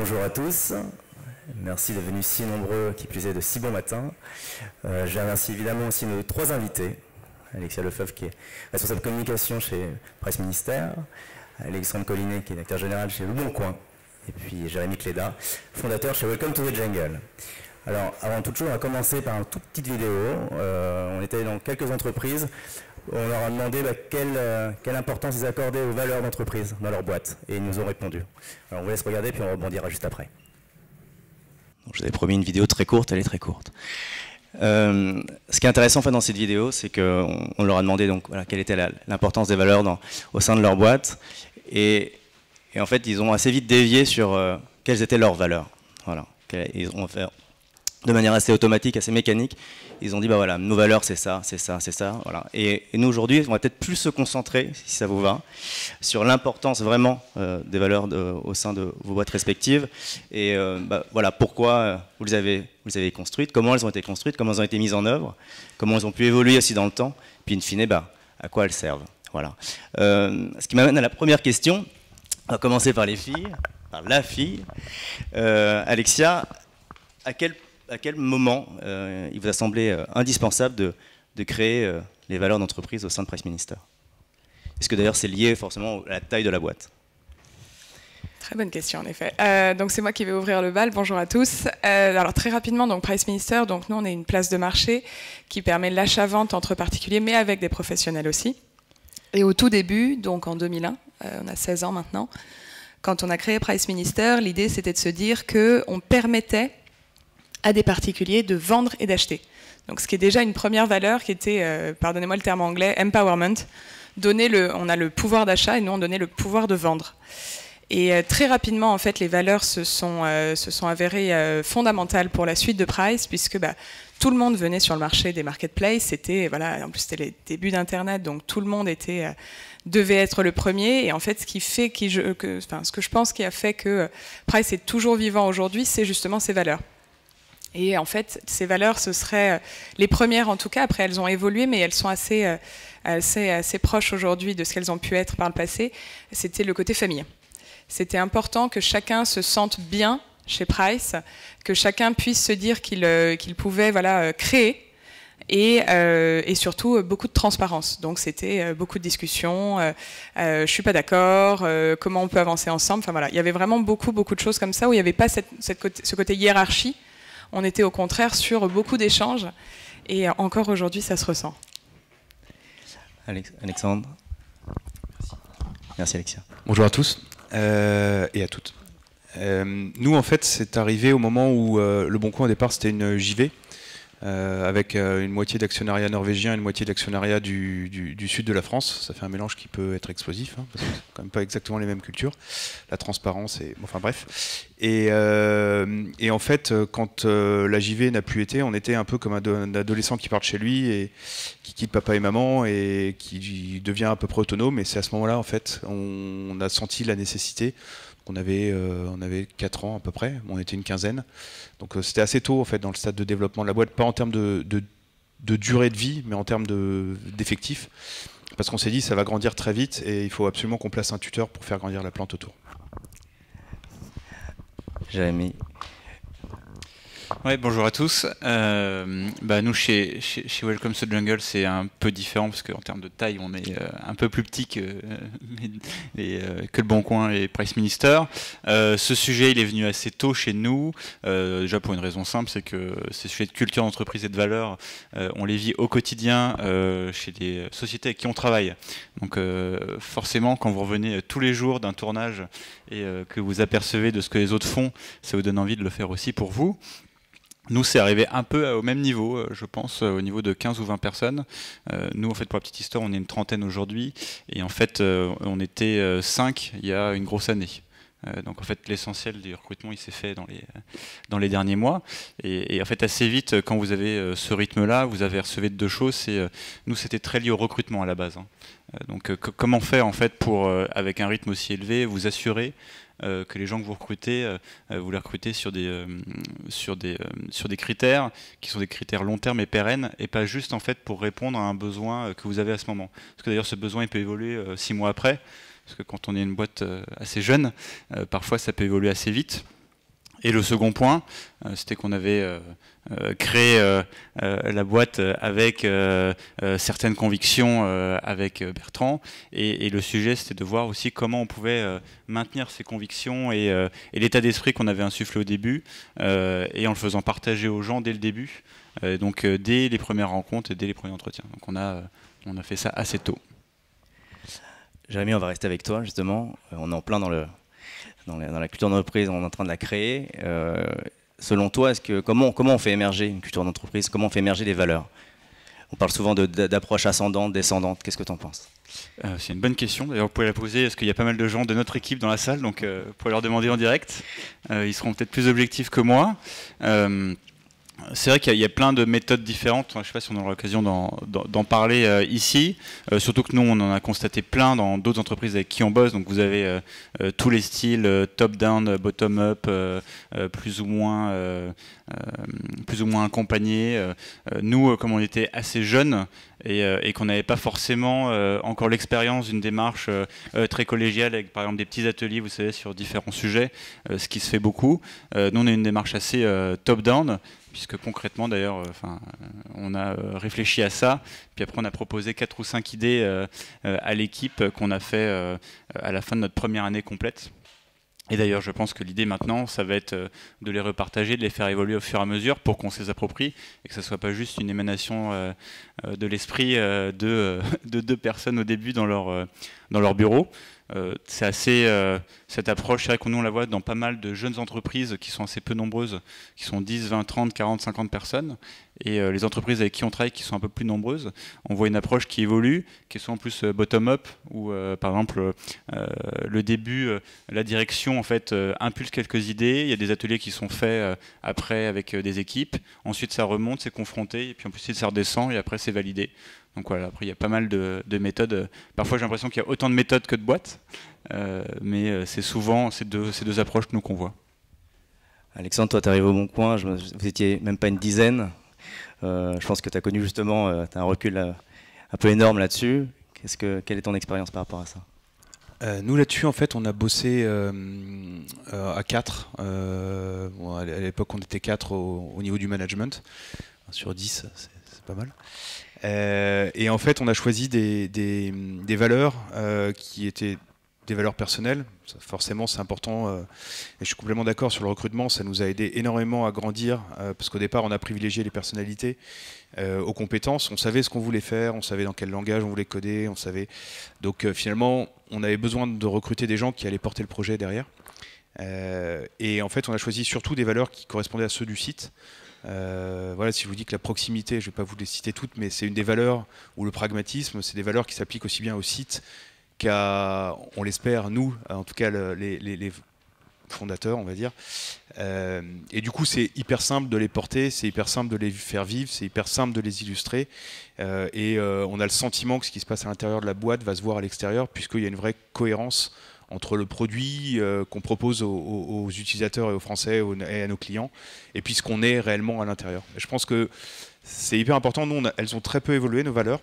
Bonjour à tous, merci d'être venus si nombreux, qui plus est de si bon matin. Je remercie évidemment aussi nos trois invités. Alexia Lefebvre qui est responsable communication chez Presse Ministère, Alexandre Collinet qui est acteur général chez Le Bon Coin, et puis Jérémy Cléda, fondateur chez Welcome to the Jungle. Alors avant toute chose, on va commencer par une toute petite vidéo. On était dans quelques entreprises. On leur a demandé quelle importance ils accordaient aux valeurs d'entreprise dans leur boîte. Et ils nous ont répondu. Alors on vous laisse regarder, puis on rebondira juste après. Donc, je vous avais promis une vidéo très courte, elle est très courte. Ce qui est intéressant en fait, dans cette vidéo, c'est qu'on leur a demandé donc, voilà, quelle était l'importance des valeurs au sein de leur boîte. Et en fait, ils ont assez vite dévié sur quelles étaient leurs valeurs. Voilà. Ils ont fait de manière assez automatique, assez mécanique. Ils ont dit, bah voilà, nos valeurs, c'est ça, c'est ça, c'est ça. Voilà. Et nous, aujourd'hui, on va peut-être plus se concentrer, si ça vous va, sur l'importance vraiment des valeurs au sein de vos boîtes respectives. Et voilà, pourquoi vous les avez construites, comment elles ont été construites, comment elles ont été mises en œuvre, comment elles ont pu évoluer aussi dans le temps, puis in fine, à quoi elles servent. Voilà. Ce qui m'amène à la première question. On va commencer par les filles, par la fille. Alexia, à quel moment il vous a semblé indispensable de créer les valeurs d'entreprise au sein de Presse Ministère? Est-ce que d'ailleurs c'est lié forcément à la taille de la boîte? Très bonne question en effet. Donc c'est moi qui vais ouvrir le bal. Bonjour à tous. Alors très rapidement, donc Presse Ministère, donc nous on est une place de marché qui permet l'achat-vente entre particuliers, mais avec des professionnels aussi. Et au tout début, donc en 2001, on a 16 ans maintenant, quand on a créé Presse Ministère, l'idée c'était de se dire qu'on permettait à des particuliers de vendre et d'acheter. Donc ce qui est déjà une première valeur qui était, pardonnez-moi le terme anglais, empowerment. On a le pouvoir d'achat et nous on donnait le pouvoir de vendre. Et très rapidement, en fait, les valeurs se sont avérées fondamentales pour la suite de Price, puisque tout le monde venait sur le marché des marketplaces. C'était, voilà, en plus c'était les débuts d'Internet, donc tout le monde devait être le premier. Et en fait, ce que je pense qui a fait que Price est toujours vivant aujourd'hui, c'est justement ces valeurs. Et en fait, ces valeurs, ce seraient les premières en tout cas. Après, elles ont évolué, mais elles sont assez proches aujourd'hui de ce qu'elles ont pu être par le passé. C'était le côté famille. C'était important que chacun se sente bien chez Price, que chacun puisse se dire qu'il pouvait créer, et surtout beaucoup de transparence. Donc c'était beaucoup de discussions, je suis pas d'accord, comment on peut avancer ensemble. Enfin voilà, il y avait vraiment beaucoup de choses comme ça où il n'y avait pas ce côté hiérarchie. On était au contraire sur beaucoup d'échanges, et encore aujourd'hui ça se ressent. Alexandre. Merci Alexia. Bonjour à tous et à toutes. Nous en fait c'est arrivé au moment où Le Bon Coin au départ c'était une JV avec une moitié d'actionnariat norvégien et une moitié d'actionnariat du sud de la France. Ça fait un mélange qui peut être explosif, hein, parce que c'est quand même pas exactement les mêmes cultures. La transparence et enfin bref. Et en fait, quand la JV n'a plus été, on était un peu comme un adolescent qui part de chez lui et qui quitte papa et maman et qui devient à peu près autonome. Et c'est à ce moment-là, en fait, on a senti la nécessité. On avait 4 ans à peu près, on était une quinzaine. Donc c'était assez tôt en fait dans le stade de développement de la boîte, pas en termes de durée de vie, mais en termes d'effectifs. Parce qu'on s'est dit ça va grandir très vite et il faut absolument qu'on place un tuteur pour faire grandir la plante autour. Jérémy. Ouais, bonjour à tous. Nous, chez Welcome to the Jungle, c'est un peu différent parce qu'en termes de taille, on est un peu plus petit que Le Bon Coin et Presse Minister. Ce sujet, il est venu assez tôt chez nous, déjà pour une raison simple, c'est que ces sujets de culture d'entreprise et de valeurs, on les vit au quotidien chez des sociétés avec qui on travaille. Donc forcément, quand vous revenez tous les jours d'un tournage et que vous apercevez de ce que les autres font, ça vous donne envie de le faire aussi pour vous. Nous, c'est arrivé un peu au même niveau, je pense, au niveau de 15 ou 20 personnes. Nous, en fait, pour la petite histoire, on est une trentaine aujourd'hui. Et en fait, on était 5 il y a une grosse année. Donc, en fait, l'essentiel du recrutement, il s'est fait dans les derniers mois. Et en fait, assez vite, quand vous avez ce rythme-là, vous avez recevé de deux choses. Nous, c'était très lié au recrutement à la base. Donc, comment faire, en fait, pour, avec un rythme aussi élevé, vous assurer que les gens que vous recrutez, vous les recrutez sur des critères qui sont des critères long terme et pérennes, et pas juste en fait pour répondre à un besoin que vous avez à ce moment. Parce que d'ailleurs ce besoin il peut évoluer 6 mois après, parce que quand on est une boîte assez jeune, parfois ça peut évoluer assez vite. Et le second point, c'était qu'on avait créé la boîte avec certaines convictions avec Bertrand. Et le sujet, c'était de voir aussi comment on pouvait maintenir ces convictions et l'état d'esprit qu'on avait insufflé au début, et en le faisant partager aux gens dès le début, donc dès les premières rencontres et dès les premiers entretiens. Donc on a fait ça assez tôt. Jérémy, on va rester avec toi, justement. On est en plein dans la culture d'entreprise, on est en train de la créer. Selon toi, comment on fait émerger une culture d'entreprise? Comment on fait émerger des valeurs? On parle souvent d'approche ascendante, descendante. Qu'est-ce que tu en penses? C'est une bonne question. D'ailleurs, vous pouvez la poser parce qu'il y a pas mal de gens de notre équipe dans la salle, donc vous pouvez leur demander en direct. Ils seront peut-être plus objectifs que moi. C'est vrai qu'il y a plein de méthodes différentes. Je ne sais pas si on aura l'occasion d'en parler ici. Surtout que nous, on en a constaté plein dans d'autres entreprises avec qui on bosse. Donc vous avez tous les styles top-down, bottom-up, plus ou moins accompagnés. Nous, comme on était assez jeunes et qu'on n'avait pas forcément encore l'expérience d'une démarche très collégiale avec par exemple des petits ateliers, vous savez, sur différents sujets, ce qui se fait beaucoup. Nous, on a une démarche assez top-down, puisque concrètement d'ailleurs on a réfléchi à ça, puis après on a proposé 4 ou 5 idées à l'équipe qu'on a fait à la fin de notre première année complète. Et d'ailleurs je pense que l'idée maintenant ça va être de les repartager, de les faire évoluer au fur et à mesure pour qu'on se les approprie et que ça ne soit pas juste une émanation de l'esprit de 2 personnes au début dans leur bureau. C'est assez cette approche, c'est vrai qu'on nous on la voit dans pas mal de jeunes entreprises qui sont assez peu nombreuses, qui sont 10, 20, 30, 40, 50 personnes, et les entreprises avec qui on travaille qui sont un peu plus nombreuses, on voit une approche qui évolue, qui est souvent plus bottom-up, où par exemple le début, la direction en fait impulse quelques idées, il y a des ateliers qui sont faits après avec des équipes, ensuite ça remonte, c'est confronté, et puis ensuite ça redescend, et après c'est validé. Donc voilà, après il y a pas mal de méthodes. Parfois j'ai l'impression qu'il y a autant de méthodes que de boîtes, mais c'est souvent ces deux approches nous qu'on voit. Alexandre, toi tu arrives au Bon Coin, vous étiez même pas une dizaine. Je pense que tu as connu justement, tu as un recul un peu énorme là-dessus. Quelle est ton expérience par rapport à ça? Nous là-dessus en fait on a bossé à 4. À l'époque on était 4 au niveau du management. Sur 10, c'est pas mal. Et en fait, on a choisi des valeurs qui étaient des valeurs personnelles. Ça, forcément, c'est important. Et je suis complètement d'accord sur le recrutement. Ça nous a aidé énormément à grandir parce qu'au départ, on a privilégié les personnalités aux compétences. On savait ce qu'on voulait faire, on savait dans quel langage on voulait coder, on savait. Donc finalement, on avait besoin de recruter des gens qui allaient porter le projet derrière. Et en fait, on a choisi surtout des valeurs qui correspondaient à ceux du site. Voilà, si je vous dis que la proximité, je ne vais pas vous les citer toutes, mais c'est une des valeurs, ou le pragmatisme, c'est des valeurs qui s'appliquent aussi bien au site qu'à, on l'espère, nous, en tout cas les fondateurs, on va dire. Et du coup, c'est hyper simple de les porter, c'est hyper simple de les faire vivre, c'est hyper simple de les illustrer. Et on a le sentiment que ce qui se passe à l'intérieur de la boîte va se voir à l'extérieur, puisqu'il y a une vraie cohérence entre le produit qu'on propose aux utilisateurs et aux Français et à nos clients, et puis ce qu'on est réellement à l'intérieur. Je pense que c'est hyper important. Nous, elles ont très peu évolué, nos valeurs.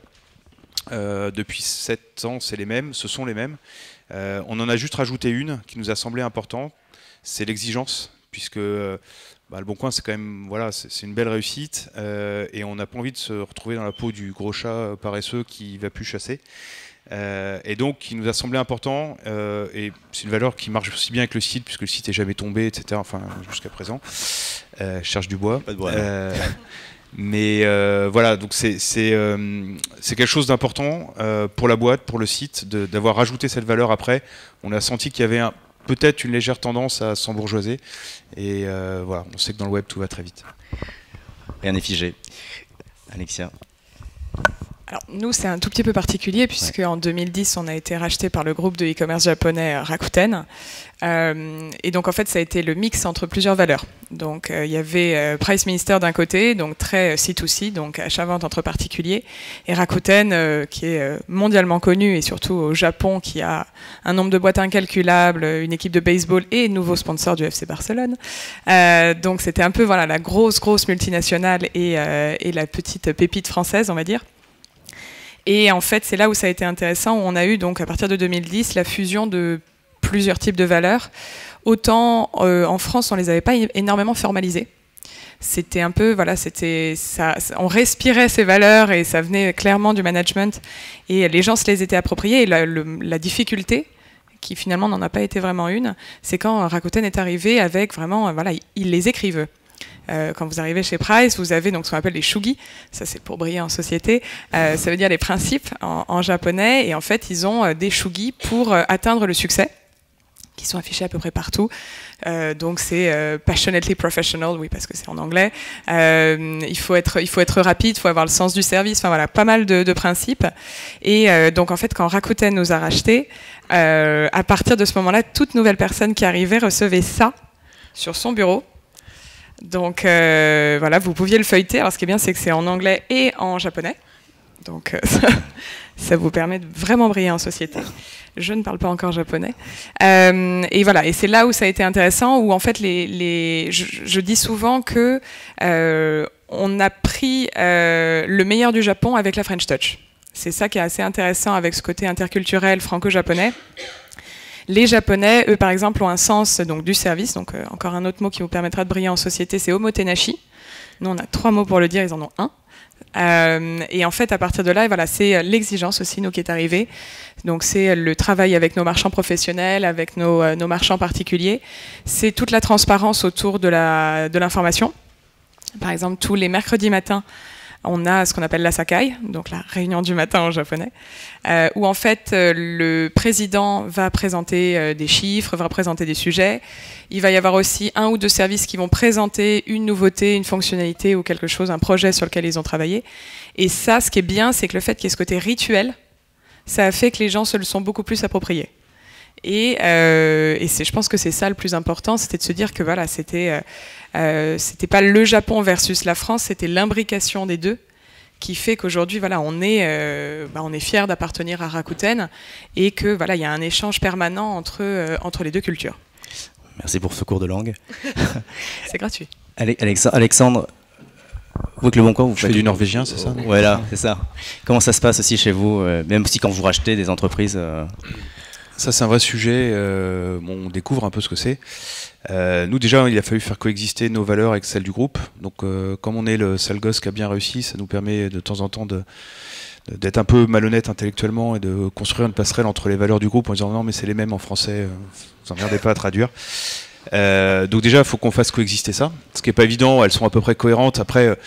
Depuis 7 ans, c'est les mêmes, ce sont les mêmes. On en a juste rajouté une qui nous a semblé importante, c'est l'exigence, puisque le Bon Coin, c'est quand même, voilà, c'est une belle réussite, et on n'a pas envie de se retrouver dans la peau du gros chat paresseux qui ne va plus chasser. Et donc il nous a semblé important, et c'est une valeur qui marche aussi bien avec le site puisque le site n'est jamais tombé, etc. Enfin jusqu'à présent. Je cherche du bois. Pas de bois. Mais voilà, donc c'est quelque chose d'important pour la boîte, pour le site, d'avoir rajouté cette valeur après. On a senti qu'il y avait peut-être une légère tendance à s'embourgeoiser, et voilà, on sait que dans le web tout va très vite. Rien n'est figé. Alexia. Alors, nous, c'est un tout petit peu particulier puisque en 2010, on a été racheté par le groupe de e-commerce japonais Rakuten. Et donc, en fait, ça a été le mix entre plusieurs valeurs. Donc, il y avait Price Minister d'un côté, donc très C2C, donc achat-vente entre particuliers, et Rakuten, qui est mondialement connu et surtout au Japon, qui a un nombre de boîtes incalculable, une équipe de baseball et nouveau sponsor du FC Barcelone. Donc, c'était un peu voilà, la grosse multinationale et la petite pépite française, on va dire. Et en fait, c'est là où ça a été intéressant, où on a eu donc à partir de 2010 la fusion de plusieurs types de valeurs autant en France, on les avait pas énormément formalisés. C'était un peu, voilà, on respirait ces valeurs et ça venait clairement du management et les gens se les étaient appropriés. Et la difficulté, qui finalement n'en a pas été vraiment une, c'est quand Rakuten est arrivé avec vraiment, voilà, ils les écrivent. Quand vous arrivez chez Price, vous avez donc ce qu'on appelle les shugi, ça c'est pour briller en société, ça veut dire les principes en japonais, et en fait ils ont des shugi pour atteindre le succès, qui sont affichés à peu près partout. Donc c'est passionately professional, oui parce que c'est en anglais. Il faut être rapide, il faut avoir le sens du service. Enfin voilà, pas mal de principes. Et donc en fait, quand Rakuten nous a rachetés, à partir de ce moment-là, toute nouvelle personne qui arrivait recevait ça sur son bureau. Donc voilà, vous pouviez le feuilleter. Alors ce qui est bien, c'est que c'est en anglais et en japonais. Donc ça vous permet de vraiment briller en société. Je ne parle pas encore japonais. Et voilà, et c'est là où ça a été intéressant, où en fait, je dis souvent que on a pris le meilleur du Japon avec la French Touch. C'est ça qui est assez intéressant avec ce côté interculturel franco-japonais. Les Japonais, eux, par exemple, ont un sens donc, du service. Donc, encore un autre mot qui vous permettra de briller en société, c'est omotenashi. Nous, on a 3 mots pour le dire, ils en ont 1. Et en fait, à partir de là, voilà, c'est l'exigence aussi, nous, qui est arrivée. Donc, c'est le travail avec nos marchands professionnels, avec nos marchands particuliers. C'est toute la transparence autour de l'information. Par exemple, tous les mercredis matins, on a ce qu'on appelle la Sakai, donc la réunion du matin en japonais, où en fait le président va présenter des chiffres, va présenter des sujets. Il va y avoir aussi 1 ou 2 services qui vont présenter une nouveauté, une fonctionnalité ou quelque chose, un projet sur lequel ils ont travaillé. Et ça, ce qui est bien, c'est que le fait qu'il y ait ce côté rituel, ça a fait que les gens se le sont beaucoup plus appropriés. Et je pense que c'est ça le plus important, c'était de se dire que voilà, c'était pas le Japon versus la France, c'était l'imbrication des deux qui fait qu'aujourd'hui, voilà, on est fiers d'appartenir à Rakuten et que voilà, il y a un échange permanent entre les deux cultures. Merci pour ce cours de langue. C'est gratuit. Alexandre, vous que le Bon Coin, vous faites du norvégien, c'est ça? Voilà, c'est ça. Comment ça se passe aussi chez vous, même si quand vous rachetez des entreprises Ça, c'est un vrai sujet. On découvre un peu ce que c'est. Nous, déjà, il a fallu faire coexister nos valeurs avec celles du groupe. Donc, comme on est le sale gosse qui a bien réussi, ça nous permet de temps en temps d'être un peu malhonnête intellectuellement et de construire une passerelle entre les valeurs du groupe en disant non, mais c'est les mêmes en français, vous emmerdez pas à traduire. Donc, déjà, il faut qu'on fasse coexister ça. Ce qui n'est pas évident, elles sont à peu près cohérentes. Après,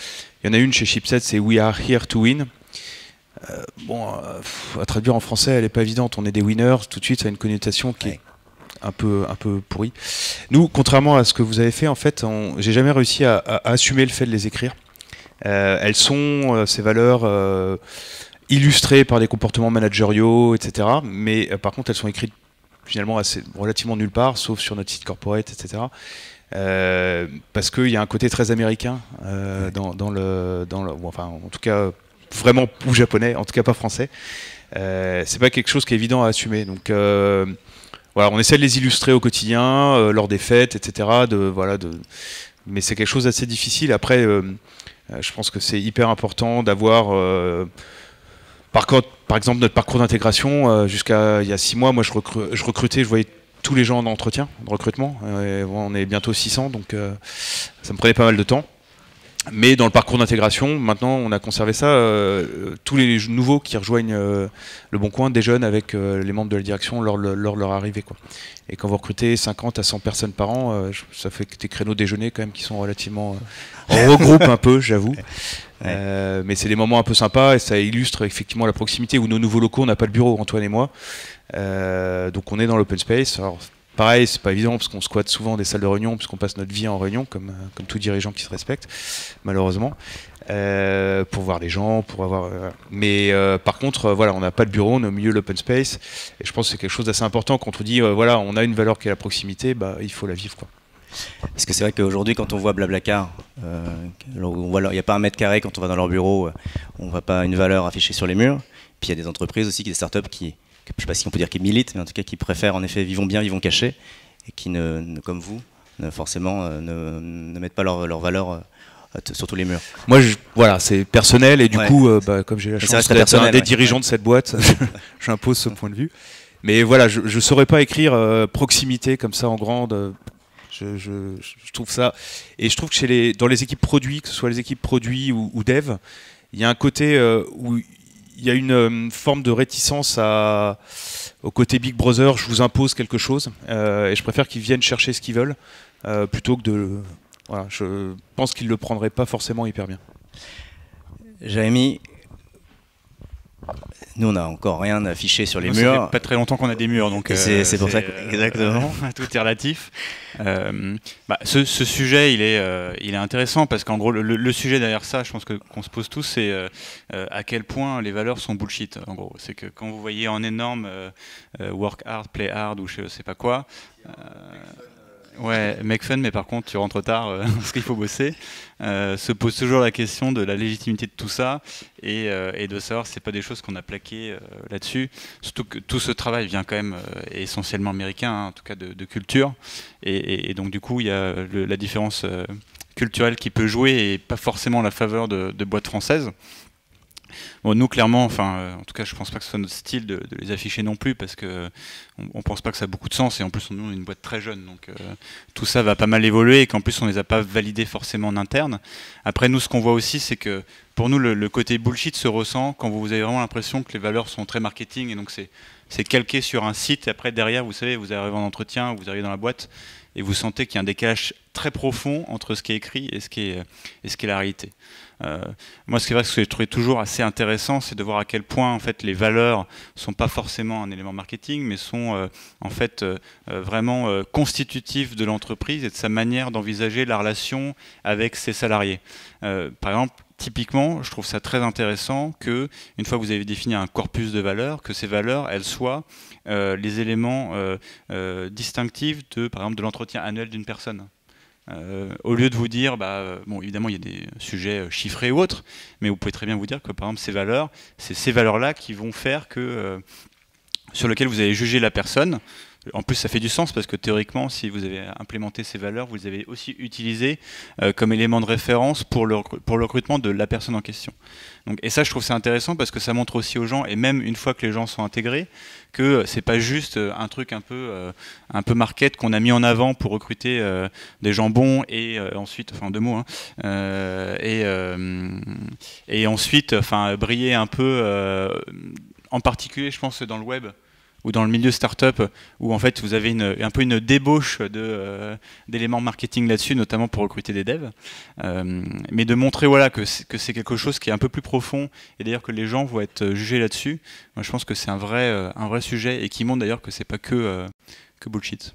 il y en a une chez Chipset, c'est We are here to win. À traduire en français, elle n'est pas évidente. On est des winners, tout de suite, ça a une connotation qui est un peu pourrie. Nous, contrairement à ce que vous avez fait, en fait, j'ai jamais réussi à assumer le fait de les écrire. Elles sont, ces valeurs, illustrées par des comportements managériaux, etc. Mais par contre, elles sont écrites finalement relativement nulle part, sauf sur notre site corporate, etc. Parce qu'il y a un côté très américain enfin, en tout cas, vraiment ou japonais, en tout cas pas français. C'est pas quelque chose qui est évident à assumer. Donc voilà, on essaie de les illustrer au quotidien, lors des fêtes, etc. Mais c'est quelque chose d'assez difficile. Après, je pense que c'est hyper important d'avoir, par exemple, notre parcours d'intégration. Jusqu'à il y a 6 mois, moi je recrutais, je voyais tous les gens en entretien, de recrutement. On est bientôt 600, donc ça me prenait pas mal de temps. Mais dans le parcours d'intégration, maintenant, on a conservé ça. Tous les nouveaux qui rejoignent le Bon Coin déjeunent avec les membres de la direction lors leur arrivée, quoi. Et quand vous recrutez 50 à 100 personnes par an, ça fait des créneaux déjeuner quand même qui sont relativement... on regroupe un peu, j'avoue. Ouais. Mais c'est des moments un peu sympas et ça illustre effectivement la proximité où nos nouveaux locaux, on n'a pas le bureau, Antoine et moi. Donc on est dans l'open space. Alors, pareil, c'est pas évident parce qu'on squatte souvent des salles de réunion puisqu'on passe notre vie en réunion comme tout dirigeant qui se respecte, malheureusement, pour voir les gens, pour avoir. Mais par contre, voilà, on n'a pas de bureau, on est au milieu de l'open space et je pense que c'est quelque chose d'assez important quand on dit voilà, on a une valeur qui est la proximité, il faut la vivre, quoi. Parce que c'est vrai qu'aujourd'hui, quand on voit Blablacar, il n'y a pas 1 mètre carré quand on va dans leur bureau, on ne voit pas une valeur affichée sur les murs. Puis il y a des entreprises aussi, des startups qui, je ne sais pas si on peut dire qu'ils militent, mais en tout cas qui préfèrent en effet vivons bien, vivons cachés, et qui, comme vous, forcément ne mettent pas leur valeur sur tous les murs. Moi, voilà, c'est personnel, et du coup, comme j'ai la chance d'être un des dirigeants de cette boîte, j'impose ce point de vue. Mais voilà, je ne saurais pas écrire proximité comme ça en grande. Je trouve ça. Et je trouve que dans les équipes produits, que ce soit les équipes produits ou dev, il y a un côté où il y a une forme de réticence au côté Big Brother, je vous impose quelque chose. Et je préfère qu'ils viennent chercher ce qu'ils veulent plutôt que de. Voilà, je pense qu'ils ne le prendraient pas forcément hyper bien. Jérémy, nous on n'a encore rien affiché sur les Ça murs. fait pas très longtemps qu'on a des murs, donc c'est pour ça exactement. Tout est relatif. Ce sujet, il est intéressant parce qu'en gros, le sujet derrière ça, je pense qu'on se pose tous, c'est à quel point les valeurs sont bullshit. En gros, c'est que quand vous voyez en énorme work hard, play hard ou je sais pas quoi. Ouais, make fun, mais par contre, tu rentres tard parce qu'il faut bosser. Se pose toujours la question de la légitimité de tout ça et de savoir si c'est pas des choses qu'on a plaquées là-dessus. Surtout que tout ce travail vient quand même essentiellement américain, hein, en tout cas de culture. Et donc, du coup, il y a la différence culturelle qui peut jouer et pas forcément la faveur de boîtes françaises. Bon, nous, clairement, en tout cas, je pense pas que ce soit notre style de les afficher non plus, parce que on pense pas que ça a beaucoup de sens, et en plus, nous, on est une boîte très jeune, donc tout ça va pas mal évoluer, et qu'en plus, on les a pas validés forcément en interne. Après, nous, ce qu'on voit aussi, c'est que pour nous, le côté bullshit se ressent quand vous avez vraiment l'impression que les valeurs sont très marketing, et donc c'est calqué sur un site, et après, derrière, vous savez, vous arrivez en entretien, vous arrivez dans la boîte, et vous sentez qu'il y a un décalage très profond entre ce qui est écrit et ce qui est la réalité. Moi, ce que je trouvais toujours assez intéressant, c'est de voir à quel point en fait les valeurs sont pas forcément un élément marketing, mais sont en fait vraiment constitutifs de l'entreprise et de sa manière d'envisager la relation avec ses salariés. Par exemple, typiquement, je trouve ça très intéressant que, une fois que vous avez défini un corpus de valeurs, que ces valeurs, elles soient les éléments distinctifs par exemple, de l'entretien annuel d'une personne. Au lieu de vous dire, bon, évidemment, il y a des sujets chiffrés ou autres, mais vous pouvez très bien vous dire que, par exemple, ces valeurs, c'est ces valeurs-là qui vont faire que, sur lesquelles vous allez juger la personne. En plus, ça fait du sens parce que théoriquement, si vous avez implémenté ces valeurs, vous les avez aussi utilisées comme élément de référence pour le recrutement de la personne en question. Donc, et ça, je trouve ça intéressant parce que ça montre aussi aux gens, et même une fois que les gens sont intégrés, que c'est pas juste un truc un peu market qu'on a mis en avant pour recruter des gens bons et ensuite, enfin 2 mots, hein, et ensuite, enfin briller un peu, en particulier, je pense, dans le web ou dans le milieu startup, où en fait vous avez un peu une débauche d'éléments marketing là-dessus, notamment pour recruter des devs, mais de montrer voilà, que c'est quelque chose qui est un peu plus profond, et d'ailleurs que les gens vont être jugés là-dessus. Moi je pense que c'est un vrai sujet, et qui montre d'ailleurs que c'est pas que bullshit.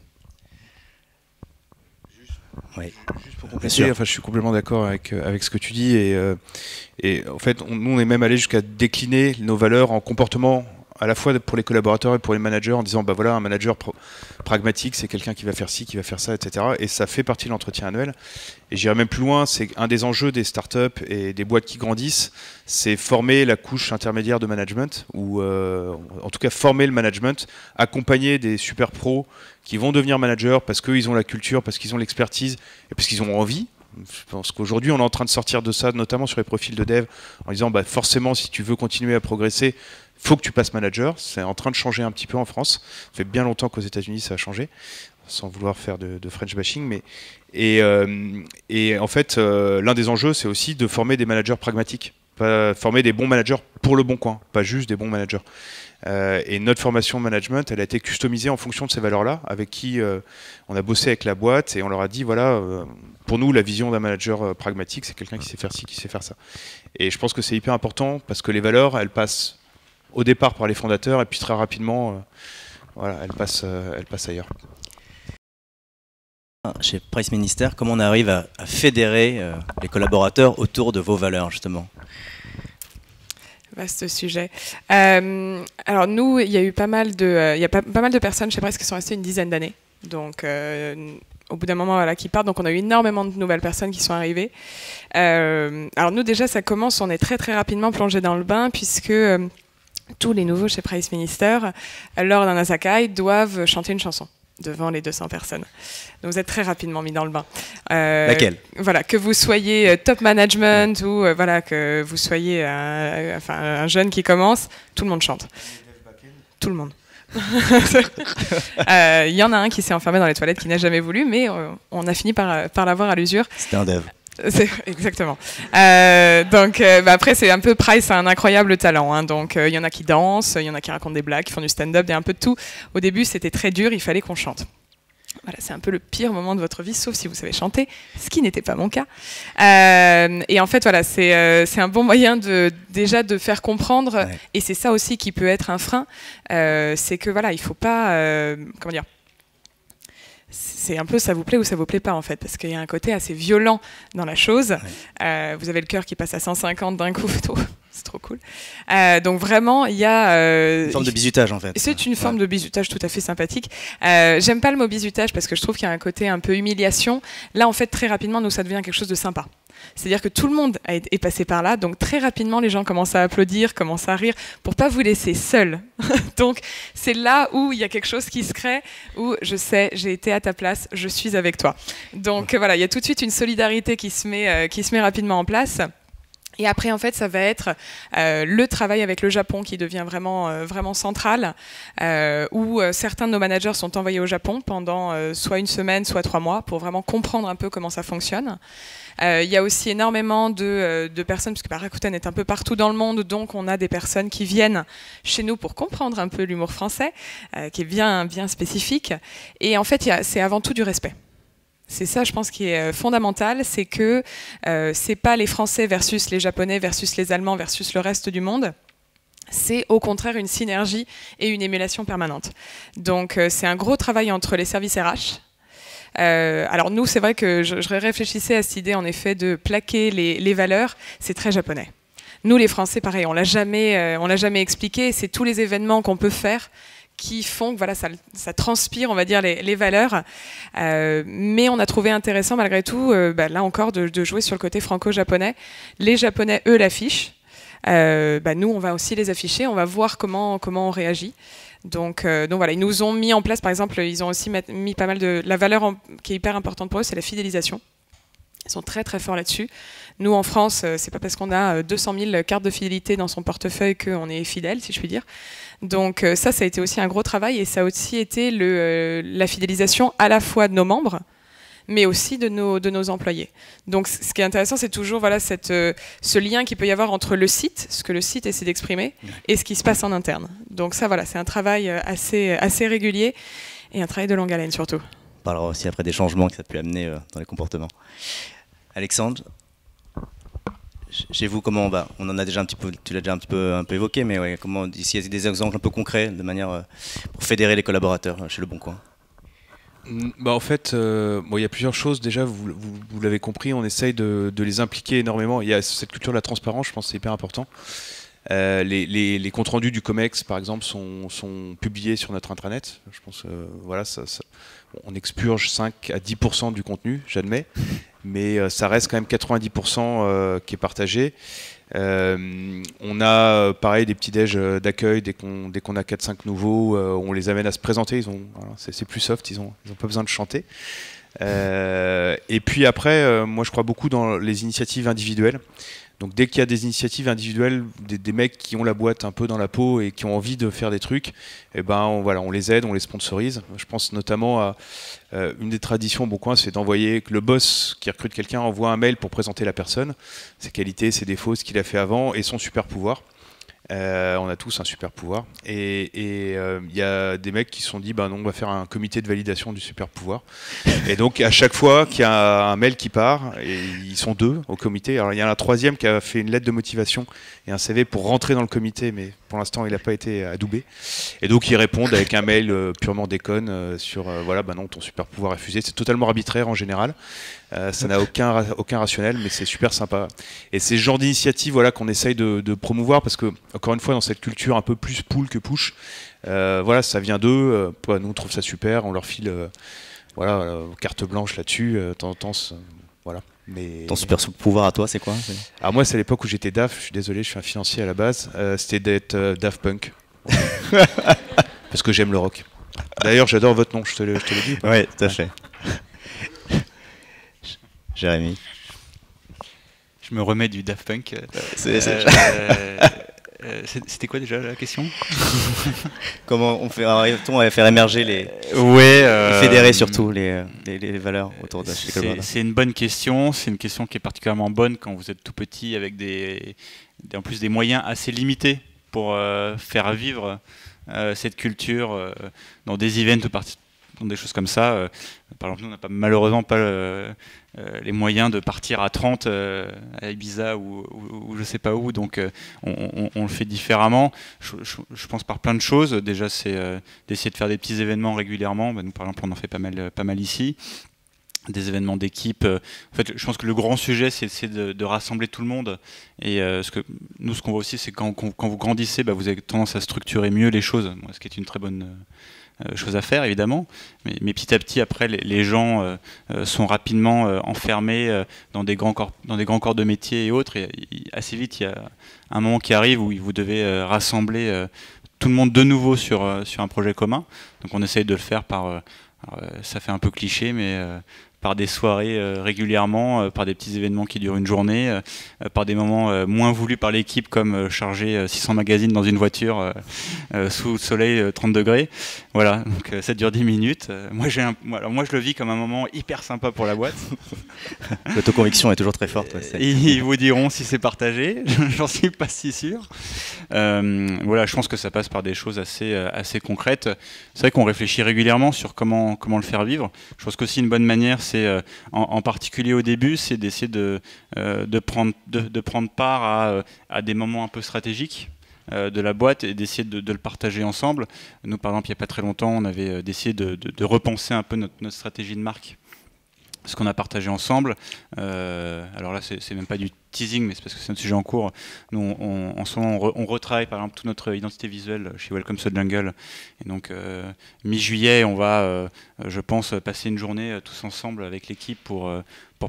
Oui. Juste pour compléter, je suis complètement d'accord avec ce que tu dis, et en fait nous on est même allé jusqu'à décliner nos valeurs en comportement, à la fois pour les collaborateurs et pour les managers, en disant voilà, un manager pragmatique, c'est quelqu'un qui va faire ci, qui va faire ça, etc. Et ça fait partie de l'entretien annuel. Et j'irai même plus loin, c'est un des enjeux des startups et des boîtes qui grandissent, c'est former la couche intermédiaire de management, ou en tout cas former le management, accompagner des super pros qui vont devenir managers parce qu'ils ont la culture, parce qu'ils ont l'expertise et parce qu'ils ont envie. Je pense qu'aujourd'hui, on est en train de sortir de ça, notamment sur les profils de dev, en disant forcément, si tu veux continuer à progresser, il faut que tu passes manager. C'est en train de changer un petit peu en France. Ça fait bien longtemps qu'aux États-Unis, ça a changé, sans vouloir faire de French bashing. Et en fait, l'un des enjeux, c'est aussi de former des managers pragmatiques, former des bons managers pour le bon coin, pas juste des bons managers. Et notre formation management, elle a été customisée en fonction de ces valeurs-là, avec qui on a bossé avec la boîte, et on leur a dit, voilà, pour nous, la vision d'un manager pragmatique, c'est quelqu'un qui sait faire ci, qui sait faire ça. Et je pense que c'est hyper important, parce que les valeurs, elles passent au départ par les fondateurs, et puis très rapidement, voilà, elles passent ailleurs. Chez Price Minister, comment on arrive à fédérer les collaborateurs autour de vos valeurs, justement ? Vaste sujet. Alors nous, il y a eu pas mal de personnes chez Price qui sont restées une dizaine d'années. Donc au bout d'un moment, voilà, qui partent. Donc on a eu énormément de nouvelles personnes qui sont arrivées. Alors nous déjà, ça commence, on est très très rapidement plongé dans le bain, puisque tous les nouveaux chez Price Minister, lors d'un Asakai, doivent chanter une chanson devant les 200 personnes. Donc vous êtes très rapidement mis dans le bain. Laquelle ? Voilà, que vous soyez top management ou voilà, que vous soyez un jeune qui commence, tout le monde chante. Tout le monde. Il y en a un qui s'est enfermé dans les toilettes qui n'a jamais voulu, mais on a fini par l'avoir à l'usure. C'était un dev. Exactement. Après, c'est un peu Price a un incroyable talent. Hein, donc, il y en a qui dansent, il y en a qui racontent des blagues, qui font du stand-up, il y a un peu de tout. Au début, c'était très dur, il fallait qu'on chante. Voilà, c'est un peu le pire moment de votre vie, sauf si vous savez chanter, ce qui n'était pas mon cas. Et en fait, voilà, c'est un bon moyen déjà de faire comprendre, ouais. Et c'est ça aussi qui peut être un frein, c'est que voilà, il faut pas, comment dire. C'est un peu ça vous plaît ou ça vous plaît pas en fait, parce qu'il y a un côté assez violent dans la chose. Ouais. Vous avez le cœur qui passe à 150 d'un coup, c'est trop cool. Donc vraiment, il y a... une forme de bizutage en fait. C'est une forme de bizutage tout à fait sympathique. J'aime pas le mot bizutage parce que je trouve qu'il y a un côté un peu humiliation. Là en fait, très rapidement, nous ça devient quelque chose de sympa. C'est-à-dire que tout le monde est passé par là, donc très rapidement les gens commencent à applaudir, commencent à rire, pour pas vous laisser seul. Donc c'est là où il y a quelque chose qui se crée, où je sais, j'ai été à ta place, je suis avec toi. Donc voilà, il y a tout de suite une solidarité qui se met rapidement en place. Et après, en fait, ça va être le travail avec le Japon qui devient vraiment central, où certains de nos managers sont envoyés au Japon pendant soit une semaine, soit 3 mois, pour vraiment comprendre un peu comment ça fonctionne. Il y a aussi énormément de personnes, puisque Rakuten est un peu partout dans le monde, donc on a des personnes qui viennent chez nous pour comprendre un peu l'humour français, qui est bien spécifique. Et en fait, c'est avant tout du respect. C'est ça, je pense, qui est fondamental, c'est que c'est pas les Français versus les Japonais versus les Allemands versus le reste du monde. C'est au contraire une synergie et une émulation permanente. Donc c'est un gros travail entre les services RH. Alors nous, c'est vrai que je réfléchissais à cette idée, en effet, de plaquer les valeurs. C'est très japonais. Nous, les Français, pareil, on l'a jamais expliqué. C'est tous les événements qu'on peut faire qui font que voilà, ça transpire, on va dire, les valeurs. Mais on a trouvé intéressant, malgré tout, là encore, de jouer sur le côté franco-japonais. Les Japonais, eux, l'affichent. Nous, on va aussi les afficher. On va voir comment on réagit. Donc voilà, ils nous ont mis en place, par exemple, ils ont aussi mis pas mal de... La valeur qui est hyper importante pour eux, c'est la fidélisation. Ils sont très très forts là-dessus. Nous, en France, c'est pas parce qu'on a 200 000 cartes de fidélité dans son portefeuille qu'on est fidèle, si je puis dire. Donc ça a été aussi un gros travail, et ça a aussi été la fidélisation à la fois de nos membres, mais aussi de nos employés. Donc ce qui est intéressant, c'est toujours voilà, ce lien qu'il peut y avoir entre le site, ce que le site essaie d'exprimer, et ce qui se passe en interne. Donc ça, voilà, c'est un travail assez régulier, et un travail de longue haleine surtout. On parlera aussi après des changements que ça a pu amener dans les comportements. Alexandre, chez vous, comment on va? On en a déjà un petit peu, tu l'as déjà un peu évoqué, mais ouais, comment, s'il y a des exemples un peu concrets de manière pour fédérer les collaborateurs chez Le Bon Coin? En fait, il y a plusieurs choses. Déjà, vous l'avez compris, on essaye de les impliquer énormément. Il y a cette culture de la transparence, je pense que c'est hyper important. Les comptes rendus du COMEX, par exemple, sont publiés sur notre intranet. Je pense on expurge 5 à 10% du contenu, j'admets, mais ça reste quand même 90% qui est partagé. On a pareil des petits déj d'accueil dès qu'on a 4-5 nouveaux, on les amène à se présenter, c'est plus soft, ils ont pas besoin de chanter. Et puis après, moi je crois beaucoup dans les initiatives individuelles. Donc dès qu'il y a des initiatives individuelles, des mecs qui ont la boîte un peu dans la peau et qui ont envie de faire des trucs, on les aide, on les sponsorise. Je pense notamment à une des traditions au Bon Coin, c'est d'envoyer, que le boss qui recrute quelqu'un envoie un mail pour présenter la personne, ses qualités, ses défauts, ce qu'il a fait avant et son super pouvoir. On a tous un super pouvoir, et y a des mecs qui se sont dit non, on va faire un comité de validation du super pouvoir, et donc à chaque fois qu'il y a un mail qui part, et ils sont 2 au comité, alors il y en a un 3e qui a fait une lettre de motivation et un CV pour rentrer dans le comité, mais pour l'instant il n'a pas été adoubé, et donc ils répondent avec un mail purement déconne sur non, ton super pouvoir est refusé. C'est totalement arbitraire en général. Ça n'a aucun rationnel, mais c'est super sympa. Et c'est ce genre d'initiative qu'on essaye de promouvoir, parce que, encore une fois, dans cette culture un peu plus pull que push, ça vient d'eux. Nous, on trouve ça super, on leur file carte blanche là-dessus, de temps en temps. Voilà. Mais... Ton super pouvoir à toi, c'est quoi? Alors moi, c'est à l'époque où j'étais DAF, je suis désolé, je suis un financier à la base, c'était d'être Daft Punk. Parce que j'aime le rock. D'ailleurs, j'adore votre nom, je te l'ai dit. Oui, tout à fait. Jérémy. Je me remets du Daft Punk. C'était quoi déjà la question? Comment on va faire émerger les fédérer surtout les valeurs autour de chez Collaborateur? C'est une bonne question. C'est une question qui est particulièrement bonne quand vous êtes tout petit avec en plus des moyens assez limités pour faire vivre cette culture dans des events, dans des choses comme ça. Par exemple, nous, on n'a malheureusement pas les moyens de partir à 30 à Ibiza ou je ne sais pas où, donc on le fait différemment. Je pense par plein de choses. Déjà, c'est d'essayer de faire des petits événements régulièrement. Nous, par exemple, on en fait pas mal ici. Des événements d'équipe. En fait, je pense que le grand sujet, c'est de rassembler tout le monde. Et ce qu'on voit aussi, c'est que quand vous grandissez, vous avez tendance à structurer mieux les choses, ce qui est une très bonne chose à faire, évidemment. Mais petit à petit, après, les gens sont rapidement enfermés dans des grands corps de métier et autres. Et assez vite, il y a un moment qui arrive où vous devez rassembler tout le monde de nouveau sur un projet commun. Donc on essaye de le faire par... ça fait un peu cliché, mais par des soirées régulièrement, par des petits événements qui durent une journée, par des moments moins voulus par l'équipe, comme charger 600 magazines dans une voiture sous le soleil 30 degrés. Voilà, donc ça dure 10 minutes. Moi, je le vis comme un moment hyper sympa pour la boîte. L'autoconviction est toujours très forte. Ils vous diront si c'est partagé, j'en suis pas si sûr. Voilà, je pense que ça passe par des choses assez concrètes. C'est vrai qu'on réfléchit régulièrement sur comment le faire vivre. Je pense qu'aussi une bonne manière, c'est en particulier au début, c'est d'essayer de prendre part à des moments un peu stratégiques de la boîte et d'essayer de le partager ensemble. Nous, par exemple, il n'y a pas très longtemps, on avait décidé de repenser un peu notre stratégie de marque. Ce qu'on a partagé ensemble. Alors là, c'est même pas du teasing, mais c'est parce que c'est un sujet en cours. Nous, en ce moment, on retravaille par exemple toute notre identité visuelle chez Welcome to the Jungle. Et donc, mi-juillet, on va, je pense, passer une journée tous ensemble avec l'équipe pour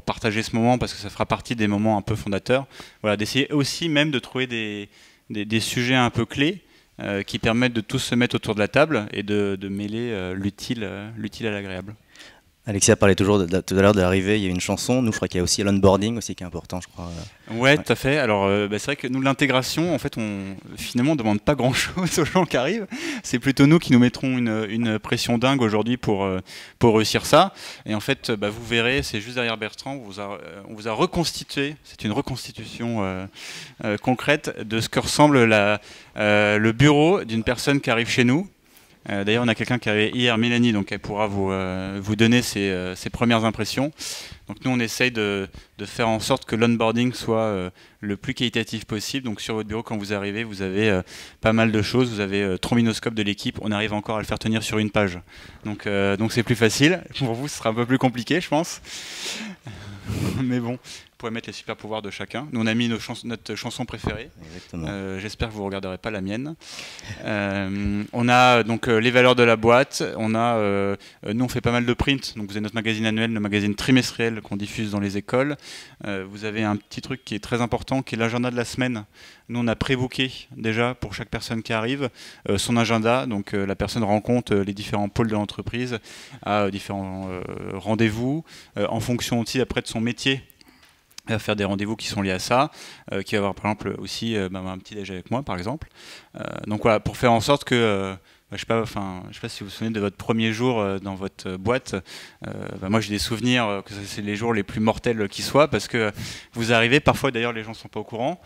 partager ce moment, parce que ça fera partie des moments un peu fondateurs. Voilà, d'essayer aussi même de trouver des sujets un peu clés qui permettent de tous se mettre autour de la table et de mêler l'utile à l'agréable. Alexia parlait toujours tout à l'heure de l'arrivée, il y a une chanson. Nous, je crois qu'il y a aussi l'onboarding aussi qui est important, je crois. Ouais, tout à fait. Alors, c'est vrai que nous, l'intégration, en fait, finalement, on ne demande pas grand-chose aux gens qui arrivent. C'est plutôt nous qui nous mettrons une pression dingue aujourd'hui pour réussir ça. Et en fait, vous verrez, c'est juste derrière Bertrand, on vous a reconstitué, c'est une reconstitution concrète de ce que ressemble le bureau d'une personne qui arrive chez nous. D'ailleurs, on a quelqu'un qui arrivait hier, Mélanie, donc elle pourra vous donner ses premières impressions. Donc nous, on essaye de faire en sorte que l'onboarding soit le plus qualitatif possible. Donc sur votre bureau, quand vous arrivez, vous avez pas mal de choses. Vous avez trombinoscope de l'équipe. On arrive encore à le faire tenir sur une page. Donc c'est plus facile. Pour vous, ce sera un peu plus compliqué, je pense. Mais bon, vous pouvez mettre les super pouvoirs de chacun. Nous, on a mis notre chanson préférée. J'espère que vous ne regarderez pas la mienne. On a donc les valeurs de la boîte. Nous, on fait pas mal de print. Donc, vous avez notre magazine annuel, le magazine trimestriel qu'on diffuse dans les écoles. Vous avez un petit truc qui est très important, qui est l'agenda de la semaine. Nous, on a pré-booké déjà pour chaque personne qui arrive son agenda. Donc, la personne rencontre les différents pôles de l'entreprise à différents rendez-vous en fonction aussi après de son métier. À faire des rendez-vous qui sont liés à ça, qui va avoir par exemple aussi un petit déjeuner avec moi par exemple. Donc voilà, pour faire en sorte que je sais pas si vous vous souvenez de votre premier jour dans votre boîte. Moi j'ai des souvenirs que c'est les jours les plus mortels qui soient, parce que vous arrivez, parfois d'ailleurs les gens sont pas au courant,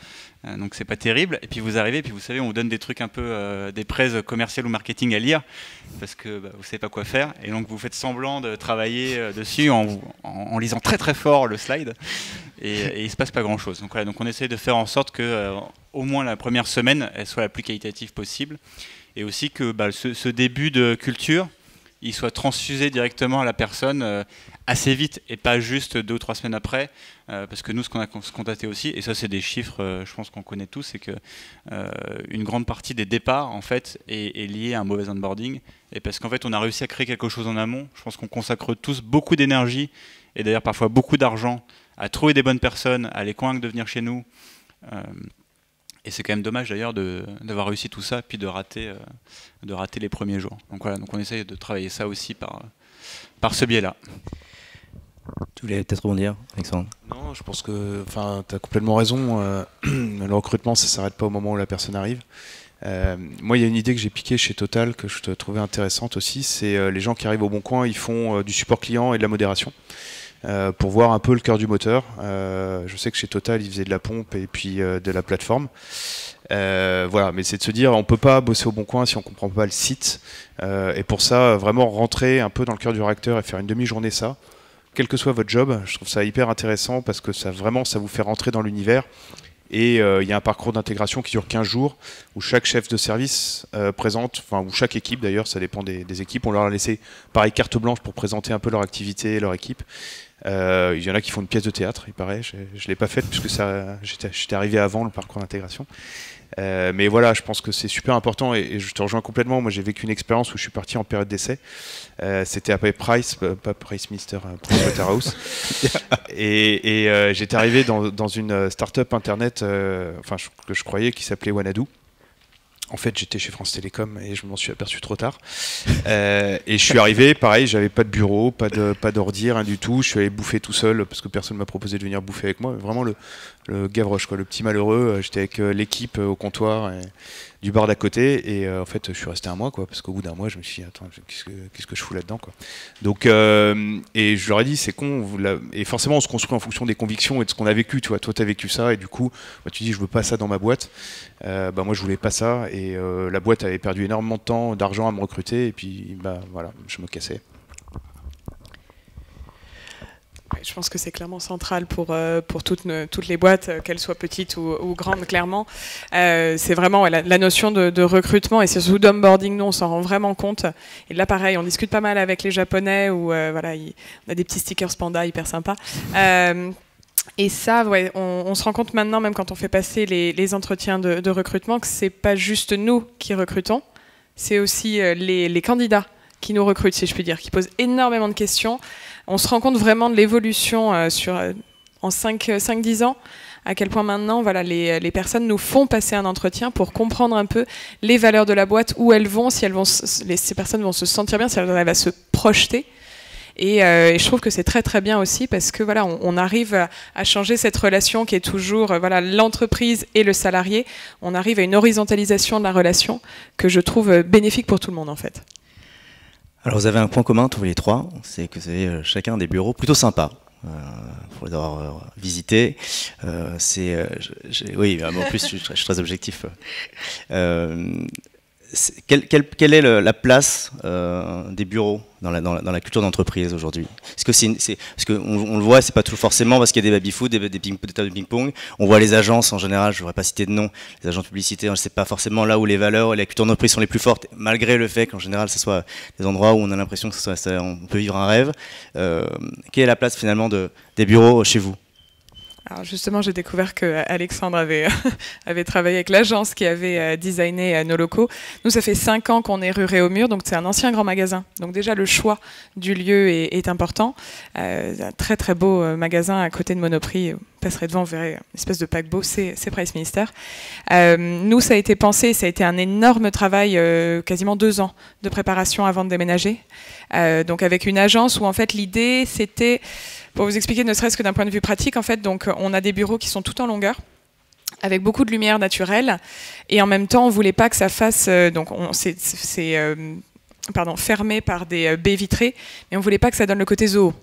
donc c'est pas terrible, et puis vous arrivez, et puis vous savez, on vous donne des trucs un peu des presse commerciales ou marketing à lire, parce que vous savez pas quoi faire, et donc vous faites semblant de travailler dessus en lisant très très fort le slide, et il se passe pas grand chose. Donc voilà, donc on essaie de faire en sorte que au moins la première semaine elle soit la plus qualitative possible. Et aussi que ce début de culture, il soit transfusé directement à la personne assez vite et pas juste 2 ou 3 semaines après. Parce que nous, ce qu'on a constaté aussi, et ça c'est des chiffres, je pense qu'on connaît tous, c'est que une grande partie des départs en fait est liée à un mauvais onboarding. Et parce qu'en fait, on a réussi à créer quelque chose en amont. Je pense qu'on consacre tous beaucoup d'énergie et d'ailleurs parfois beaucoup d'argent à trouver des bonnes personnes, à les convaincre de venir chez nous. Et c'est quand même dommage d'ailleurs d'avoir réussi tout ça puis de rater les premiers jours. Donc voilà, donc on essaye de travailler ça aussi par ce biais-là. Tu voulais peut-être rebondir, Alexandre? Non, Non, je pense que tu as complètement raison. Le recrutement, ça ne s'arrête pas au moment où la personne arrive. Moi, il y a une idée que j'ai piquée chez Total que je trouvais intéressante aussi. C'est les gens qui arrivent au Bon Coin, ils font du support client et de la modération pour voir un peu le cœur du moteur. Je sais que chez Total, ils faisaient de la pompe et puis de la plateforme. Voilà, mais c'est de se dire, on peut pas bosser au Bon Coin si on comprend pas le site. Et pour ça, vraiment rentrer un peu dans le cœur du réacteur et faire une demi-journée ça. Quel que soit votre job, je trouve ça hyper intéressant parce que ça vous fait rentrer dans l'univers. Et il y a un parcours d'intégration qui dure 15 jours où chaque chef de service présente, ou chaque équipe d'ailleurs, ça dépend des équipes, on leur a laissé pareil carte blanche pour présenter un peu leur activité, leur équipe. Il y en a qui font une pièce de théâtre, il paraît, je ne l'ai pas faite puisque j'étais arrivé avant le parcours d'intégration. Mais voilà, je pense que c'est super important et je te rejoins complètement. Moi, j'ai vécu une expérience où je suis parti en période d'essai. C'était après Price, pas Price Minister, Pricewaterhouse. et j'étais arrivé dans une start-up internet, que je croyais qui s'appelait Wanadoo. En fait, j'étais chez France Télécom et je m'en suis aperçu trop tard. Et je suis arrivé, pareil, j'avais pas de bureau, pas d'ordi, rien du tout. Je suis allé bouffer tout seul parce que personne m'a proposé de venir bouffer avec moi. Vraiment le Gavroche, quoi, le petit malheureux. J'étais avec l'équipe au comptoir du bar d'à côté et en fait, je suis resté un mois, quoi, parce qu'au bout d'un mois, je me suis dit, attends, qu'est-ce que je fous là-dedans, quoi. Donc, et je leur ai dit, c'est con. Et forcément, on se construit en fonction des convictions et de ce qu'on a vécu. Tu vois, toi, t'as vécu ça et du coup, tu dis, je veux pas ça dans ma boîte. Moi, je voulais pas ça et la boîte avait perdu énormément de temps, d'argent à me recruter et puis, voilà, je me cassais. Je pense que c'est clairement central pour toutes les boîtes, qu'elles soient petites ou grandes, clairement. C'est vraiment la notion de recrutement et c'est surtout d'onboarding, nous on s'en rend vraiment compte. Et là pareil, on discute pas mal avec les Japonais où voilà, on a des petits stickers panda hyper sympas. Et ça, ouais, on se rend compte maintenant, même quand on fait passer les entretiens de recrutement, que c'est pas juste nous qui recrutons, c'est aussi les candidats qui nous recrutent, si je puis dire, qui posent énormément de questions. On se rend compte vraiment de l'évolution en 5-10 ans, à quel point maintenant voilà, les personnes nous font passer un entretien pour comprendre un peu les valeurs de la boîte, où elles vont, si ces personnes vont se sentir bien, si elles arrivent à se projeter. Et je trouve que c'est très très bien aussi parce que voilà, on arrive à changer cette relation qui est toujours voilà, l'entreprise et le salarié. On arrive à une horizontalisation de la relation que je trouve bénéfique pour tout le monde en fait. Alors vous avez un point commun tous les trois, c'est que vous avez chacun des bureaux plutôt sympas. Pour les avoir visités, oui, en plus je suis très objectif. Quelle est la place des bureaux dans la culture d'entreprise aujourd'hui? Est-ce que parce qu'on le voit, c'est pas tout forcément parce qu'il y a des baby-foot, des tables de ping-pong. On voit les agences en général, je ne voudrais pas citer de nom, les agents de publicité, c'est pas forcément là où les valeurs et la culture d'entreprise sont les plus fortes, malgré le fait qu'en général ce soit des endroits où on a l'impression que on peut vivre un rêve. Quelle est la place finalement des bureaux chez vous? Alors justement, j'ai découvert que Alexandre avait travaillé avec l'agence qui avait designé nos locaux. Nous, ça fait 5 ans qu'on est rue Réaumur, donc c'est un ancien grand magasin. Donc déjà, le choix du lieu est important. Un très très beau magasin à côté de Monoprix. Vous passerez devant, vous verrez une espèce de paquebot, c'est Price Minister. Nous, ça a été pensé, ça a été un énorme travail, quasiment 2 ans de préparation avant de déménager. Donc avec une agence où en fait l'idée c'était... Pour vous expliquer, ne serait-ce que d'un point de vue pratique, en fait, donc on a des bureaux qui sont tout en longueur, avec beaucoup de lumière naturelle, et en même temps, on voulait pas que ça fasse, fermé par des baies vitrées, mais on voulait pas que ça donne le côté zoo.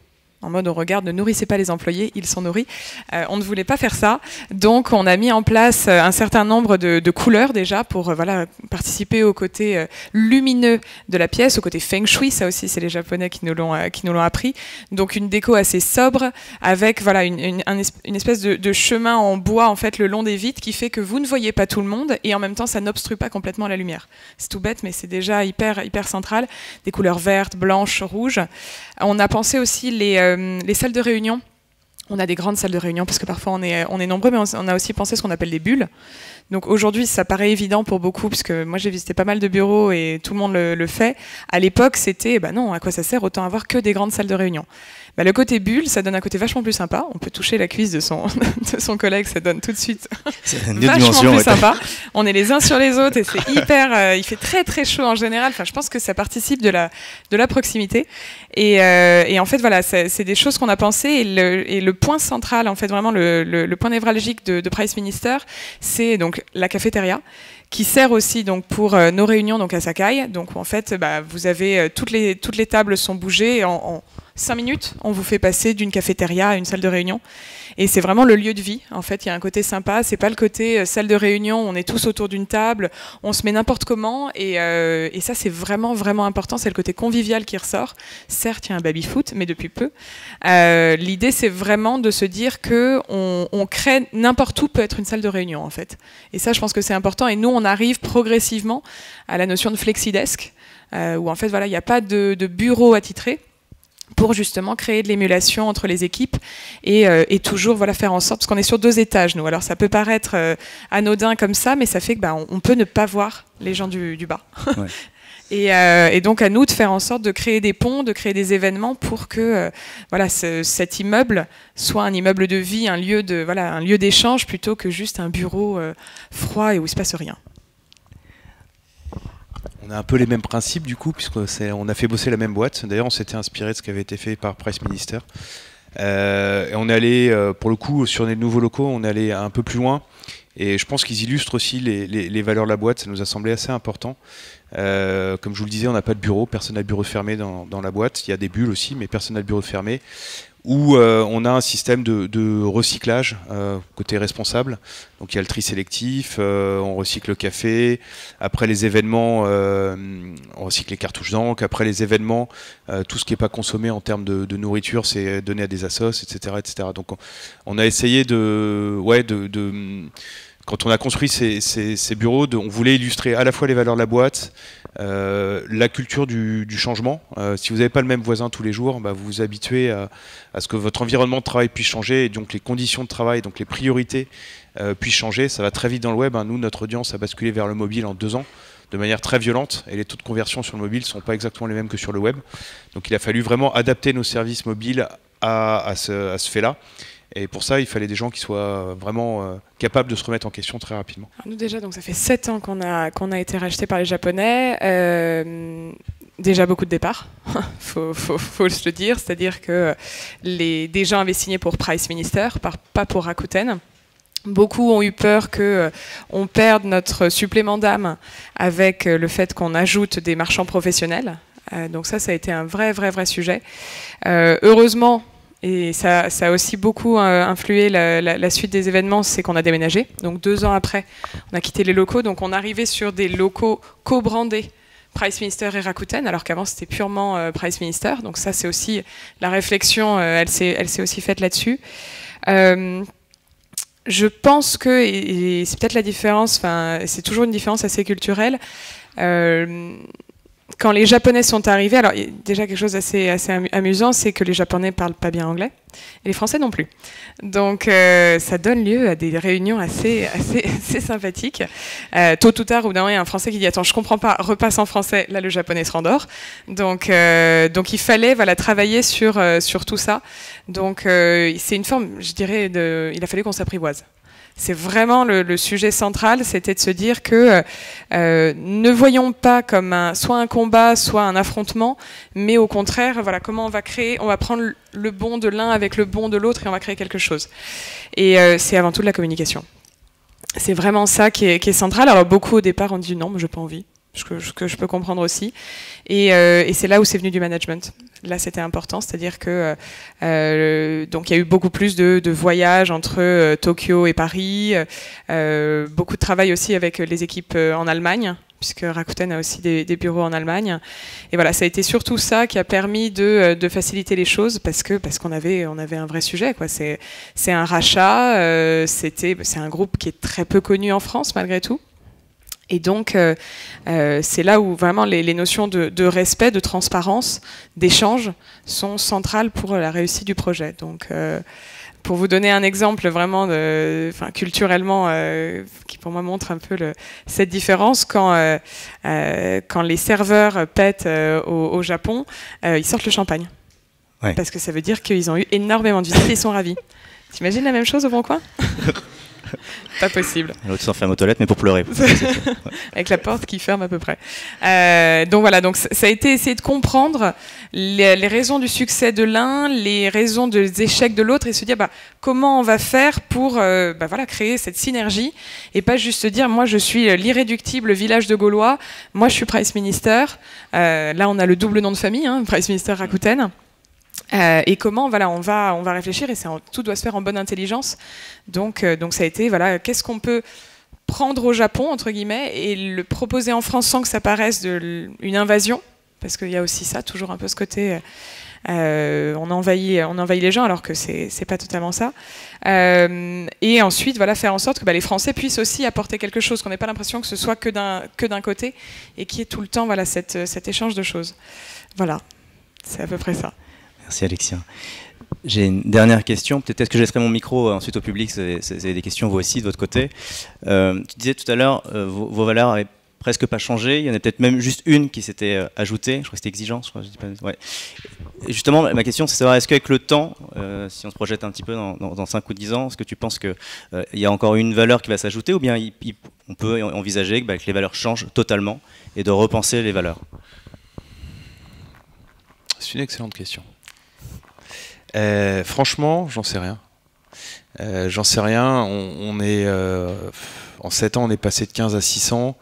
En mode on regarde, ne nourrissez pas les employés, ils sont nourris. On ne voulait pas faire ça, donc on a mis en place un certain nombre de couleurs déjà pour voilà, participer au côté lumineux de la pièce, au côté feng shui, ça aussi c'est les Japonais qui nous l'ont appris. Donc une déco assez sobre avec voilà, une espèce de chemin en bois en fait le long des vitres qui fait que vous ne voyez pas tout le monde et en même temps ça n'obstrue pas complètement la lumière. C'est tout bête mais c'est déjà hyper central. Des couleurs vertes, blanches, rouges. On a pensé aussi les salles de réunion. On a des grandes salles de réunion parce que parfois on est nombreux, mais on a aussi pensé ce qu'on appelle des bulles. Donc aujourd'hui, ça paraît évident pour beaucoup, puisque moi j'ai visité pas mal de bureaux et tout le monde le fait. À l'époque, c'était, non, à quoi ça sert? Autant avoir que des grandes salles de réunion. le côté bulle, ça donne un côté vachement plus sympa. On peut toucher la cuisse de son collègue, ça donne tout de suite vachement plus sympa. On est les uns sur les autres et c'est hyper... il fait très très chaud en général. Enfin, je pense que ça participe de la proximité. Et en fait, voilà, c'est des choses qu'on a pensées. Et le point central, en fait, vraiment le point névralgique de Price Minister, c'est donc la cafétéria, qui sert aussi donc pour nos réunions donc à Sakai. Donc en fait, vous avez toutes les tables sont bougées en 5 minutes. On vous fait passer d'une cafétéria à une salle de réunion. Et c'est vraiment le lieu de vie. En fait, il y a un côté sympa. C'est pas le côté salle de réunion. On est tous autour d'une table. On se met n'importe comment. Et ça, c'est vraiment, vraiment important. C'est le côté convivial qui ressort. Certes, il y a un baby-foot, mais depuis peu. L'idée, c'est vraiment de se dire que on crée n'importe où peut être une salle de réunion, en fait. Et ça, je pense que c'est important. Et nous, on arrive progressivement à la notion de flexidesk, où en fait, voilà, il n'y a pas de bureau attitré, pour justement créer de l'émulation entre les équipes et toujours voilà, faire en sorte, parce qu'on est sur 2 étages nous, alors ça peut paraître anodin comme ça, mais ça fait que on peut ne pas voir les gens du bas. Ouais. Et donc à nous de faire en sorte de créer des ponts, de créer des événements pour que voilà, cet immeuble soit un immeuble de vie, un lieu d'échange plutôt que juste un bureau froid et où il ne se passe rien. On a un peu les mêmes principes du coup, puisqu'on a fait bosser la même boîte. D'ailleurs, on s'était inspiré de ce qui avait été fait par Price Minister. Et on est allé, pour le coup, sur les nouveaux locaux, on est allé un peu plus loin. Et je pense qu'ils illustrent aussi les valeurs de la boîte. Ça nous a semblé assez important. Comme je vous le disais, on n'a pas de bureau. Personne n'a de bureau fermé dans la boîte. Il y a des bulles aussi, mais personne n'a de bureau fermé. Où on a un système de recyclage côté responsable. Donc il y a le tri sélectif, on recycle le café. Après les événements, on recycle les cartouches d'encre. Après les événements, tout ce qui n'est pas consommé en termes de nourriture, c'est donné à des assos, etc., etc. Donc on a essayé quand on a construit ces bureaux, on voulait illustrer à la fois les valeurs de la boîte, la culture du changement. Si vous n'avez pas le même voisin tous les jours, vous vous habituez à ce que votre environnement de travail puisse changer et donc les conditions de travail, donc les priorités puissent changer. Ça va très vite dans le web. Nous, notre audience a basculé vers le mobile en 2 ans de manière très violente et les taux de conversion sur le mobile ne sont pas exactement les mêmes que sur le web. Donc il a fallu vraiment adapter nos services mobiles à ce fait-là. Et pour ça, il fallait des gens qui soient vraiment capables de se remettre en question très rapidement. Alors nous déjà, donc ça fait 7 ans qu'on a été racheté par les Japonais. Déjà beaucoup de départs, faut le dire. C'est-à-dire que des gens avaient signé pour Price Minister, pas pour Rakuten. Beaucoup ont eu peur qu'on perde notre supplément d'âme avec le fait qu'on ajoute des marchands professionnels. Donc ça a été un vrai sujet. Heureusement, et ça a aussi beaucoup influé la suite des événements, c'est qu'on a déménagé. Donc 2 ans après, on a quitté les locaux. Donc on arrivait sur des locaux co-brandés Price Minister et Rakuten, alors qu'avant c'était purement Price Minister. Donc ça, c'est aussi la réflexion, elle s'est aussi faite là-dessus. Je pense que, et c'est peut-être la différence, c'est toujours une différence assez culturelle, quand les Japonais sont arrivés, alors il y a déjà quelque chose d'assez amusant, c'est que les Japonais parlent pas bien anglais, et les Français non plus. Donc ça donne lieu à des réunions assez sympathiques. Tôt ou tard, ou d'un moment, il y a un Français qui dit « Attends, je comprends pas, repasse en français », là le Japonais se rendort. Donc il fallait travailler sur tout ça. Donc c'est une forme, je dirais, il a fallu qu'on s'apprivoise. C'est vraiment le sujet central, c'était de se dire que ne voyons pas comme soit un combat, soit un affrontement, mais au contraire, voilà, comment on va créer, on va prendre le bon de l'un avec le bon de l'autre et on va créer quelque chose. Et c'est avant tout de la communication. C'est vraiment ça qui est central. Alors beaucoup au départ ont dit non, mais j'ai pas envie. Ce que je peux comprendre aussi. Et c'est là où c'est venu du management. Là, c'était important, c'est-à-dire que donc il y a eu beaucoup plus de voyages entre Tokyo et Paris, beaucoup de travail aussi avec les équipes en Allemagne, puisque Rakuten a aussi des bureaux en Allemagne. Et voilà, ça a été surtout ça qui a permis de faciliter les choses, parce qu'on avait un vrai sujet, quoi. C'est un rachat, c'est un groupe qui est très peu connu en France malgré tout. Et donc, c'est là où vraiment les notions de respect, de transparence, d'échange sont centrales pour la réussite du projet. Donc, pour vous donner un exemple vraiment culturellement qui pour moi montre un peu cette différence, quand les serveurs pètent au Japon, ils sortent le champagne. Ouais. Parce que ça veut dire qu'ils ont eu énormément de visites et ils sont ravis. T'imagines la même chose au Bon Coin? Pas possible. L'autre s'enferme aux toilettes, mais pour pleurer. Avec la porte qui ferme à peu près. Donc voilà, donc ça a été essayer de comprendre les raisons du succès de l'un, les raisons des échecs de l'autre, et se dire comment on va faire pour voilà, créer cette synergie, et pas juste dire moi je suis l'irréductible village de Gaulois, moi je suis Price Minister. Là on a le double nom de famille, hein, Price Minister Rakuten. Et comment voilà, on va réfléchir, et tout doit se faire en bonne intelligence. Donc ça a été voilà, qu'est-ce qu'on peut prendre au Japon entre guillemets et le proposer en France sans que ça paraisse une invasion, parce qu'il y a aussi ça, toujours un peu ce côté on envahit les gens alors que c'est pas totalement ça. Et ensuite voilà, faire en sorte que les Français puissent aussi apporter quelque chose, qu'on n'ait pas l'impression que ce soit que d'un côté, et qu'il y ait tout le temps voilà, cet échange de choses. Voilà, c'est à peu près ça. Merci Alexia. J'ai une dernière question. Peut-être que je laisserai mon micro ensuite au public. C'est des questions vous aussi de votre côté. Tu disais tout à l'heure, vos valeurs n'avaient presque pas changé. Il y en a peut-être même juste une qui s'était ajoutée. Je crois que c'était exigence. Ouais. Et justement, ma question, c'est de savoir, est-ce qu'avec le temps, si on se projette un petit peu dans 5 ou 10 ans, est-ce que tu penses qu'il y a encore une valeur qui va s'ajouter, ou bien on peut envisager que les valeurs changent totalement et de repenser les valeurs? C'est une excellente question. Franchement, j'en sais rien. J'en sais rien. On est en 7 ans, on est passé de 15 à 600.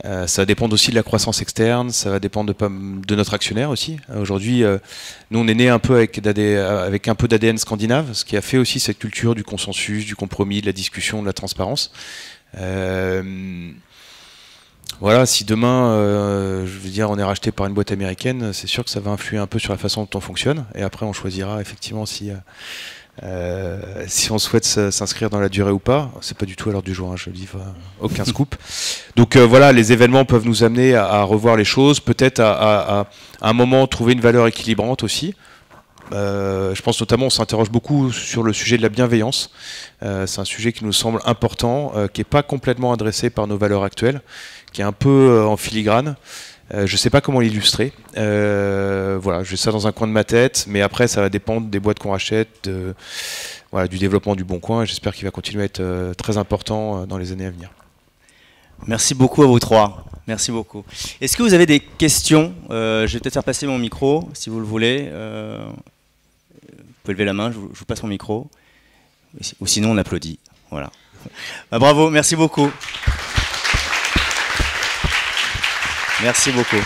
Ça va dépendre aussi de la croissance externe. Ça va dépendre de notre actionnaire aussi. Aujourd'hui, nous, on est né un peu avec un peu d'ADN scandinave, ce qui a fait aussi cette culture du consensus, du compromis, de la discussion, de la transparence. Voilà, si demain, je veux dire, on est racheté par une boîte américaine, c'est sûr que ça va influer un peu sur la façon dont on fonctionne. Et après, on choisira effectivement si on souhaite s'inscrire dans la durée ou pas. C'est pas du tout à l'heure du jour, hein, je livre aucun scoop. Donc voilà, les événements peuvent nous amener à revoir les choses, peut-être à un moment trouver une valeur équilibrante aussi. Je pense notamment, on s'interroge beaucoup sur le sujet de la bienveillance. C'est un sujet qui nous semble important, qui n'est pas complètement adressé par nos valeurs actuelles, qui est un peu en filigrane. Je ne sais pas comment l'illustrer. Voilà, j'ai ça dans un coin de ma tête, mais après, ça va dépendre des boîtes qu'on rachète, voilà, du développement du Bon Coin. J'espère qu'il va continuer à être très important dans les années à venir. Merci beaucoup à vous trois. Merci beaucoup. Est-ce que vous avez des questions? Je vais peut-être faire passer mon micro, si vous le voulez. Vous pouvez lever la main, je vous passe mon micro. Ou sinon, on applaudit. Voilà. Bravo, merci beaucoup. Merci beaucoup.